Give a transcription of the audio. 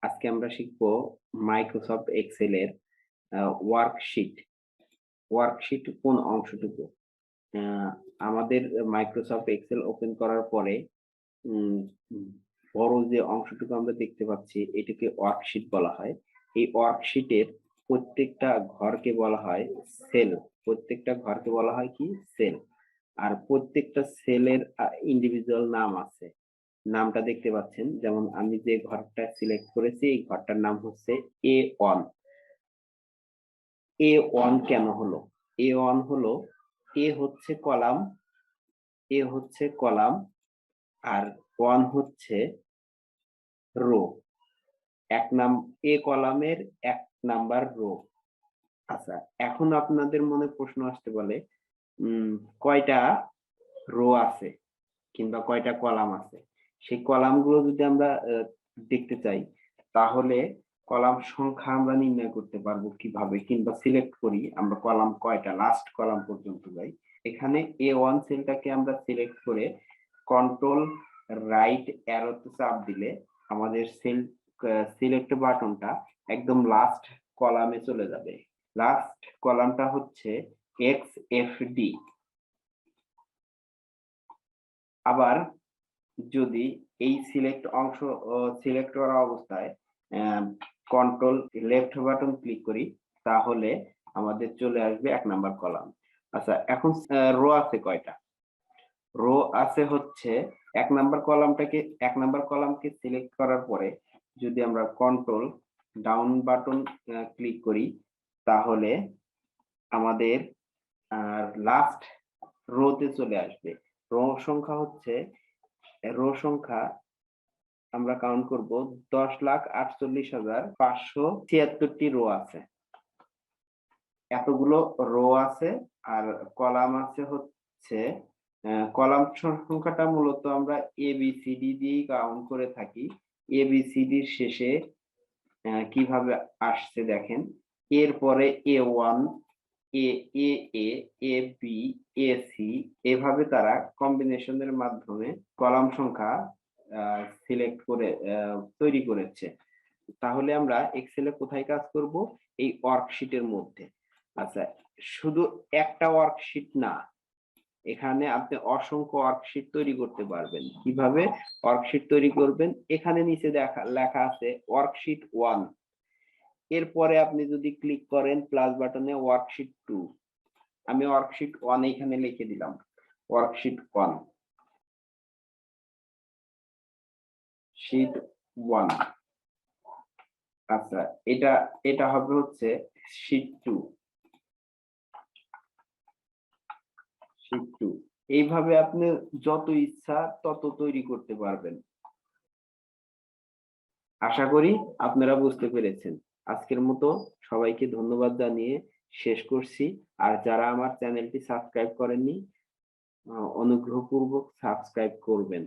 আজকে আমরা শিখবো মাইক্রোসফট এক্সেল এর ওয়ার্কশিট। ওয়ার্কশিট কোন অংশটুকু? আহ, আমাদের মাইক্রোসফট এক্সেল ওপেন করার পরে উম, উম, বড় যে অংশটুকু আমরা দেখতে পাচ্ছি এটাকে ওয়ার্কশিট বলা হয়। এই ওয়ার্কশিটের প্রত্যেকটা ঘরকে বলা হয় সেল। প্রত্যেকটা ঘরকে বলা হয় কি? সেল। আর প্রত্যেকটা সেলের ইন্ডিভিজুয়াল নাম আছে। নামটা দেখতে পাচ্ছেন, যেমন আমি যে ঘরটা সিলেক্ট করেছি এই ঘরটার নাম হচ্ছে A1। A1 কেন হলো? A1 হলো, এ হচ্ছে কলাম, এ হচ্ছে কলাম, আর ওয়ান হচ্ছে রো। এ কলামের 1 নাম্বার রো। আচ্ছা, এখন আপনাদের মনে প্রশ্ন আসতে বলে উম কয়টা রো আছে কিংবা কয়টা কলাম আছে। সেই কলামগুলো যদি আমরা দেখতে চাই, তাহলে কলাম সংখ্যা আমরা নির্ণয় করতে পারবো কিভাবে, কিংবা সিলেক্ট করি আমরা কলাম কয়টা, লাস্ট কলাম পর্যন্ত যাই। এখানে A1 সেলটাকে আমরা সিলেক্ট করে কন্ট্রোল রাইট অ্যারোতে চাপ দিলে আমাদের সিলেক্ট বাটনটা একদম লাস্ট কলামে চলে যাবে। লাস্ট কলামটা হচ্ছে XFD। আবার যদি এই সিলেক্ট অংশ সিলেক্ট করা অবস্থায় কন্ট্রোল লেফট বাটন ক্লিক করি, তাহলে আমাদের চলে আসবে 1 নাম্বার কলাম। আচ্ছা, এখন রো আছে কয়টা? রো আছে হচ্ছে 1 নাম্বার কলামকে সিলেক্ট করার পরে যদি আমরা কন্ট্রোল ডাউন বাটন ক্লিক করি, তাহলে আমাদের লাস্ট রোতে চলে আসবে। রো সংখ্যা আমরা কাউন্ট করব 10,48,576টি রো আছে। এতগুলো রো আছে। আর কলাম আছে হচ্ছে, কলাম সংখ্যাটা মূলত আমরা ABCD দিয়ে কাউন্ট করে থাকি। ABCD শেষে কিভাবে আসছে দেখেন, এরপরে A1, A, A, A, B, AC, এভাবে তারা কম্বিনেশনের মাধ্যমে কলাম সংখ্যা সিলেক্ট করে তৈরি করেছে। তাহলে আমরা এক্সেলে কোথায় কাজ করব? এই ওয়ার্কশিটের মধ্যে। আচ্ছা, শুধু একটা ওয়ার্কশিট না, এখানে আপনি অসংখ্য ওয়ার্কশিট তৈরি করতে পারবেন। কিভাবে ওয়ার্কশিট তৈরি করবেন? এখানে নিচে লেখা আছে ওয়ার্কশিট 1। এরপরে আপনি যদি ক্লিক করেন প্লাস বাটনে ওয়ার্কশিট 2, আমি ওয়ার্কশিট 1 এখানে লিখে দিলাম, ওয়ার্কশিট 1, শীট 1। আচ্ছা, এটা এটা হবে হচ্ছে শীট 2, শীট 2। এইভাবে আপনি যত ইচ্ছা তত তৈরি করতে পারবেন। আশা করি আপনারা বুঝতে পেরেছেন। আজকের মতো সবাইকে ধন্যবাদ জানিয়ে শেষ করছি। আর যারা আমার চ্যানেলটি সাবস্ক্রাইব করেননি, অনুগ্রহপূর্বক সাবস্ক্রাইব করবেন।